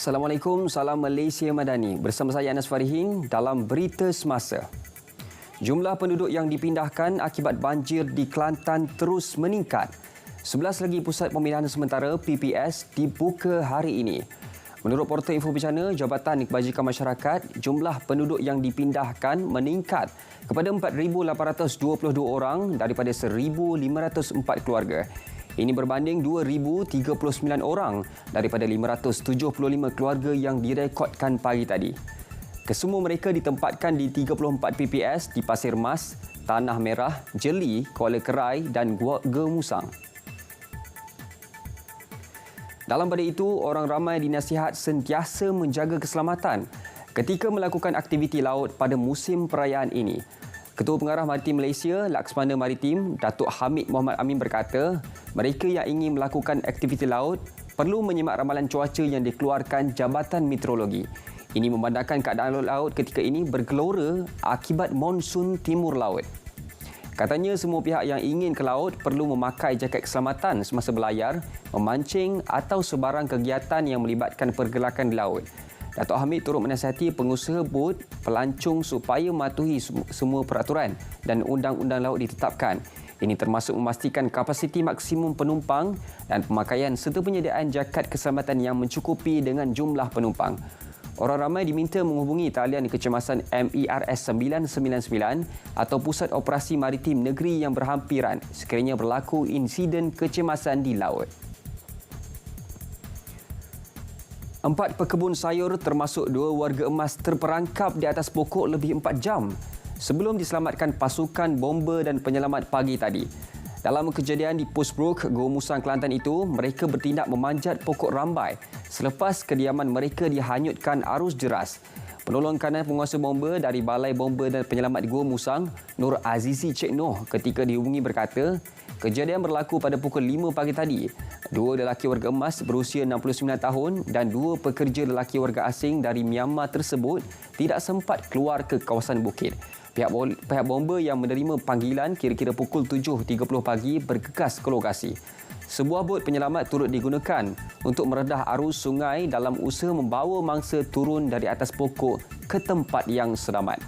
Assalamualaikum, salam Malaysia Madani. Bersama saya Anas Farihin dalam Berita Semasa. Jumlah penduduk yang dipindahkan akibat banjir di Kelantan terus meningkat. 11 lagi pusat pemindahan sementara PPS dibuka hari ini. Menurut Portal Info Bencana Jabatan Kebajikan Masyarakat, jumlah penduduk yang dipindahkan meningkat kepada 4,822 orang daripada 1,504 keluarga. Ini berbanding 2,039 orang daripada 575 keluarga yang direkodkan pagi tadi. Kesemua mereka ditempatkan di 34 PPS di Pasir Mas, Tanah Merah, Jeli, Kuala Kerai dan Gemusang. Dalam pada itu, orang ramai dinasihat sentiasa menjaga keselamatan ketika melakukan aktiviti laut pada musim perayaan ini. Ketua Pengarah Maritim Malaysia, Laksmana Maritim, Datuk Hamid Mohamad Amin berkata, mereka yang ingin melakukan aktiviti laut perlu menyimak ramalan cuaca yang dikeluarkan Jabatan Meteorologi. Ini memandangkan keadaan laut ketika ini bergelora akibat monsun timur laut. Katanya semua pihak yang ingin ke laut perlu memakai jaket keselamatan semasa berlayar, memancing atau sebarang kegiatan yang melibatkan pergerakan di laut. Datuk Hamid turut menasihati pengusaha bot pelancong supaya mematuhi semua peraturan dan undang-undang laut ditetapkan. Ini termasuk memastikan kapasiti maksimum penumpang dan pemakaian serta penyediaan jaket keselamatan yang mencukupi dengan jumlah penumpang. Orang ramai diminta menghubungi talian kecemasan MERS 999 atau Pusat Operasi Maritim Negeri yang berhampiran sekiranya berlaku insiden kecemasan di laut. 4 pekebun sayur termasuk 2 warga emas terperangkap di atas pokok lebih 4 jam sebelum diselamatkan pasukan bomba dan penyelamat pagi tadi. Dalam kejadian di Postbrook, Gemusang, Kelantan itu, mereka bertindak memanjat pokok rambai selepas kediaman mereka dihanyutkan arus deras. Penolong kanan penguasa bomba dari Balai Bomba dan Penyelamat di Gemusang, Nur Azizi Cik Noh, ketika dihubungi berkata, kejadian berlaku pada pukul 5 pagi tadi. 2 lelaki warga emas berusia 69 tahun dan 2 pekerja lelaki warga asing dari Myanmar tersebut tidak sempat keluar ke kawasan bukit. Pihak bomba yang menerima panggilan kira-kira pukul 7.30 pagi bergegas ke lokasi. Sebuah bot penyelamat turut digunakan untuk meredah arus sungai dalam usaha membawa mangsa turun dari atas pokok ke tempat yang selamat.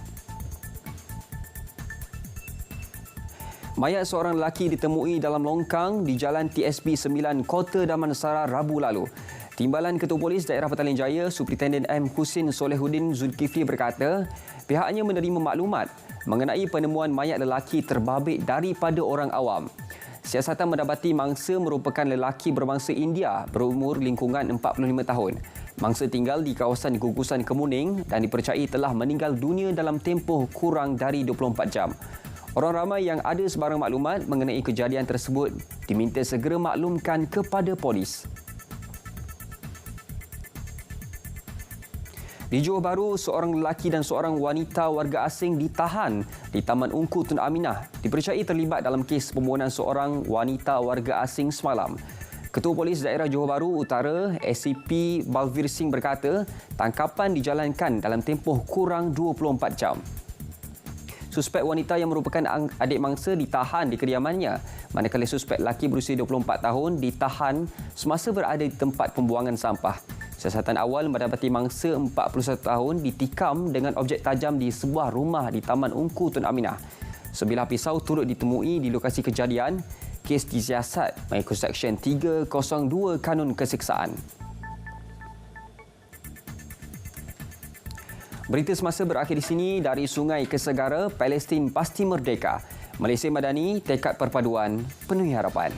Mayat seorang lelaki ditemui dalam longkang di Jalan TSB 9 Kota Damansara Rabu lalu. Timbalan Ketua Polis Daerah Petaling Jaya, Superintenden M. Husin Solehuddin Zulkifli berkata, pihaknya menerima maklumat mengenai penemuan mayat lelaki terbabit daripada orang awam. Siasatan mendapati mangsa merupakan lelaki berbangsa India berumur lingkungan 45 tahun. Mangsa tinggal di kawasan Gugusan Kemuning dan dipercayai telah meninggal dunia dalam tempoh kurang dari 24 jam. Orang ramai yang ada sebarang maklumat mengenai kejadian tersebut diminta segera maklumkan kepada polis. Di Johor Bahru, seorang lelaki dan seorang wanita warga asing ditahan di Taman Ungku Tun Aminah dipercayai terlibat dalam kes pembunuhan seorang wanita warga asing semalam. Ketua Polis Daerah Johor Bahru Utara, SCP Balvir Singh berkata, tangkapan dijalankan dalam tempoh kurang 24 jam. Suspek wanita yang merupakan adik mangsa ditahan di kediamannya, manakala suspek lelaki berusia 24 tahun ditahan semasa berada di tempat pembuangan sampah. Siasatan awal mendapati mangsa 41 tahun ditikam dengan objek tajam di sebuah rumah di Taman Ungku Tun Aminah. Sebilah pisau turut ditemui di lokasi kejadian. Kes disiasat mengikut Seksyen 302 Kanun Keseksaan. Berita semasa berakhir di sini. Dari sungai ke segara, Palestin pasti merdeka. Malaysia Madani, tekad perpaduan, penuhi harapan.